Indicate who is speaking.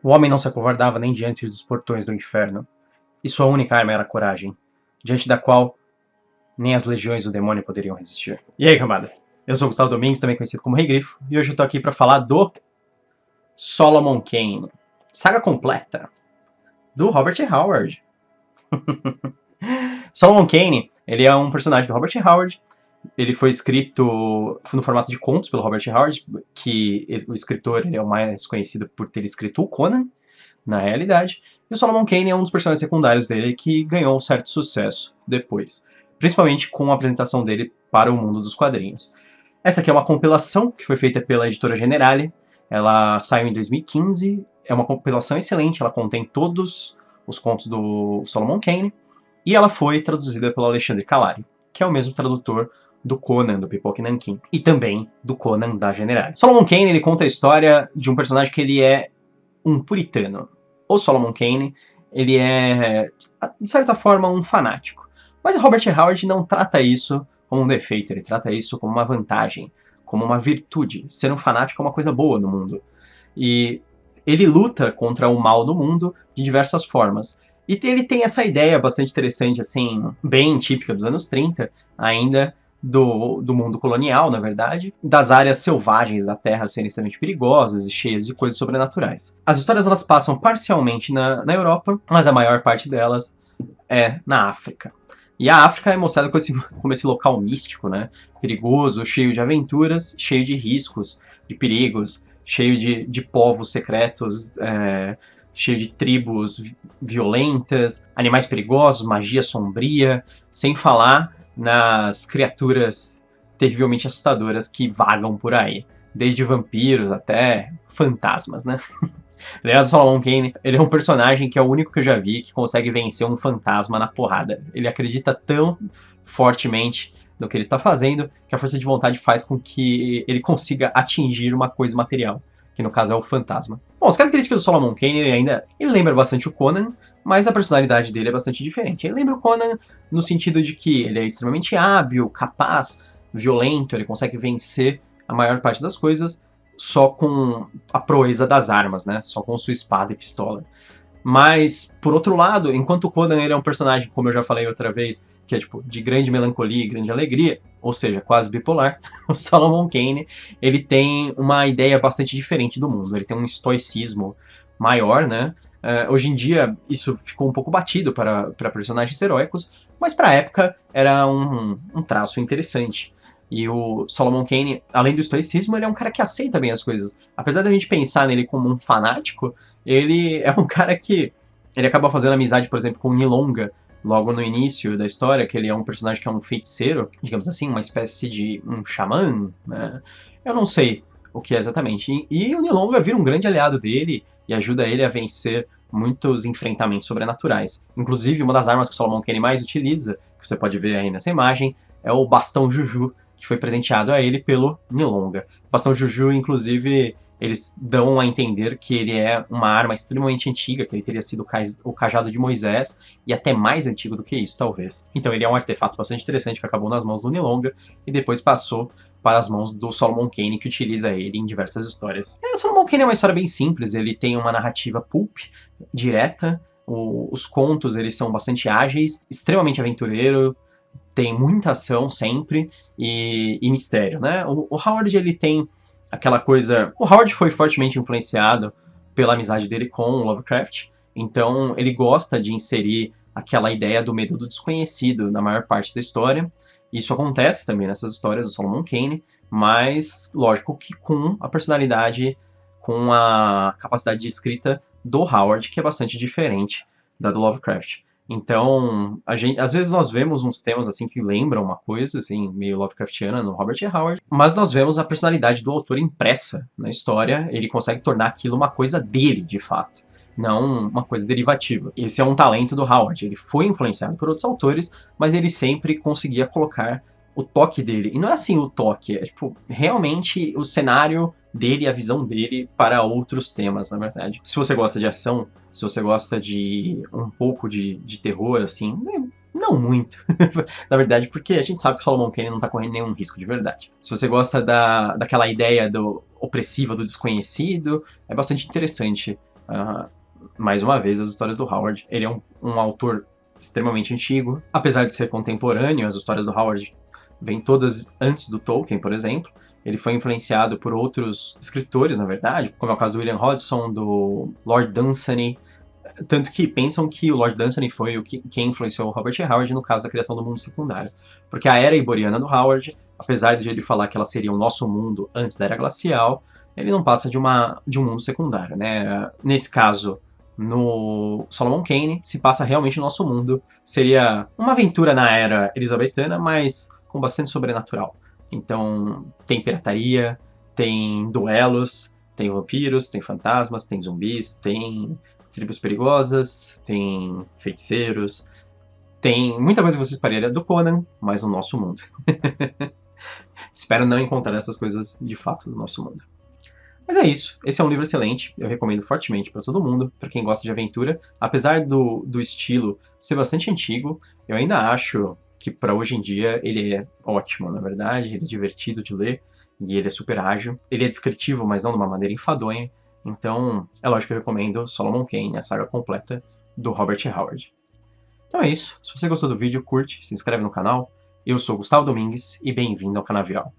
Speaker 1: O homem não se acovardava nem diante dos portões do inferno, e sua única arma era a coragem, diante da qual nem as legiões do demônio poderiam resistir. E aí, camada? Eu sou o Gustavo Domingues, também conhecido como Rei Grifo, e hoje eu tô aqui pra falar do Solomon Kane, saga completa, do Robert E. Howard. Solomon Kane, ele é um personagem do Robert E. Howard. Ele foi escrito no formato de contos pelo Robert E. Howard, o escritor ele é o mais conhecido por ter escrito o Conan, na realidade. E o Solomon Kane é um dos personagens secundários dele que ganhou um certo sucesso depois, principalmente com a apresentação dele para o mundo dos quadrinhos. Essa aqui é uma compilação que foi feita pela editora Generale. Ela saiu em 2015, é uma compilação excelente, ela contém todos os contos do Solomon Kane, e ela foi traduzida pelo Alexandre Calari, que é o mesmo tradutor do Conan, do Pipoca Nankin, e também do Conan da Generale. Solomon Kane, ele conta a história de um personagem que ele é um puritano. O Solomon Kane, ele é, de certa forma, um fanático. Mas o Robert E. Howard não trata isso como um defeito, ele trata isso como uma vantagem, como uma virtude. Ser um fanático é uma coisa boa no mundo. E ele luta contra o mal do mundo de diversas formas. E ele tem essa ideia bastante interessante, assim, bem típica dos anos 30, ainda, do mundo colonial, na verdade, das áreas selvagens da Terra serem extremamente perigosas e cheias de coisas sobrenaturais. As histórias elas passam parcialmente na Europa, mas a maior parte delas é na África. E a África é mostrada como esse local místico, né? Perigoso, cheio de aventuras, cheio de riscos, de perigos, cheio de povos secretos, cheio de tribos violentas, animais perigosos, magia sombria, sem falar nas criaturas terrivelmente assustadoras que vagam por aí, desde vampiros até fantasmas, né? Aliás, o Solomon Kane, ele é um personagem que é o único que eu já vi que consegue vencer um fantasma na porrada. Ele acredita tão fortemente no que ele está fazendo que a força de vontade faz com que ele consiga atingir uma coisa material, que no caso é o fantasma. Bom, as características do Solomon Kane, ele lembra bastante o Conan, mas a personalidade dele é bastante diferente. Ele lembra o Conan no sentido de que ele é extremamente hábil, capaz, violento, ele consegue vencer a maior parte das coisas só com a proeza das armas, né? Só com sua espada e pistola. Mas, por outro lado, enquanto o Conan ele é um personagem, como eu já falei outra vez, que é tipo de grande melancolia e grande alegria, ou seja, quase bipolar, o Solomon Kane ele tem uma ideia bastante diferente do mundo. Ele tem um estoicismo maior, né? Hoje em dia isso ficou um pouco batido para personagens heróicos, mas para a época era um traço interessante. E o Solomon Kane, além do estoicismo, ele é um cara que aceita bem as coisas. Apesar da gente pensar nele como um fanático, ele é um cara que ele acaba fazendo amizade, por exemplo, com o Nilonga, logo no início da história, que ele é um personagem que é um feiticeiro, digamos assim, uma espécie de um xamã, né? Eu não sei o que é exatamente. E o Nilonga vira um grande aliado dele e ajuda ele a vencer muitos enfrentamentos sobrenaturais. Inclusive, uma das armas que o Solomon Kane mais utiliza, que você pode ver aí nessa imagem, é o bastão Juju, que foi presenteado a ele pelo Nilonga. O bastão Juju, inclusive, eles dão a entender que ele é uma arma extremamente antiga, que ele teria sido o cajado de Moisés, e até mais antigo do que isso, talvez. Então ele é um artefato bastante interessante que acabou nas mãos do Nilonga e depois passou para as mãos do Solomon Kane, que utiliza ele em diversas histórias. O Solomon Kane é uma história bem simples, ele tem uma narrativa pulp, direta, os contos eles são bastante ágeis, extremamente aventureiro, tem muita ação sempre e mistério, né? O Howard, ele tem aquela coisa... O Howard foi fortemente influenciado pela amizade dele com o Lovecraft, então ele gosta de inserir aquela ideia do medo do desconhecido na maior parte da história. Isso acontece também nessas histórias do Solomon Kane, mas lógico que com a personalidade, com a capacidade de escrita do Howard, que é bastante diferente da do Lovecraft. Então, às vezes nós vemos uns temas assim que lembram uma coisa assim meio Lovecraftiana no Robert E. Howard, mas nós vemos a personalidade do autor impressa na história, ele consegue tornar aquilo uma coisa dele, de fato, não uma coisa derivativa. Esse é um talento do Howard, ele foi influenciado por outros autores, mas ele sempre conseguia colocar o toque dele. E não é assim o toque, é tipo, realmente o cenário dele, a visão dele para outros temas, na verdade. Se você gosta de ação, se você gosta de um pouco de terror, assim, não muito, na verdade, porque a gente sabe que o Solomon Kane não tá correndo nenhum risco de verdade. Se você gosta daquela ideia opressiva do desconhecido, é bastante interessante mais uma vez, as histórias do Howard. Ele é um autor extremamente antigo. Apesar de ser contemporâneo, as histórias do Howard vêm todas antes do Tolkien, por exemplo. Ele foi influenciado por outros escritores, na verdade, como é o caso do William Hodgson, do Lord Dunsany. Tanto que pensam que o Lord Dunsany foi quem influenciou o Robert Howard no caso da criação do mundo secundário. Porque a Era Iboriana do Howard, apesar de ele falar que ela seria o nosso mundo antes da Era Glacial, ele não passa de um mundo secundário, né? Nesse caso, no Solomon Kane, se passa realmente o nosso mundo. Seria uma aventura na Era Elizabetana, mas com bastante sobrenatural. Então, tem pirataria, tem duelos, tem vampiros, tem fantasmas, tem zumbis, tem tribos perigosas, tem feiticeiros, tem muita coisa que você esperaria do Conan, mas no nosso mundo. Espero não encontrar essas coisas de fato no nosso mundo. Mas é isso, esse é um livro excelente, eu recomendo fortemente para todo mundo, para quem gosta de aventura. Apesar do estilo ser bastante antigo, eu ainda acho que para hoje em dia ele é ótimo, na verdade, ele é divertido de ler, e ele é super ágil. Ele é descritivo, mas não de uma maneira enfadonha. Então, é lógico que eu recomendo Solomon Kane, a saga completa do Robert Howard. Então é isso, se você gostou do vídeo, curte, se inscreve no canal. Eu sou Gustavo Domingues e bem-vindo ao Canavial.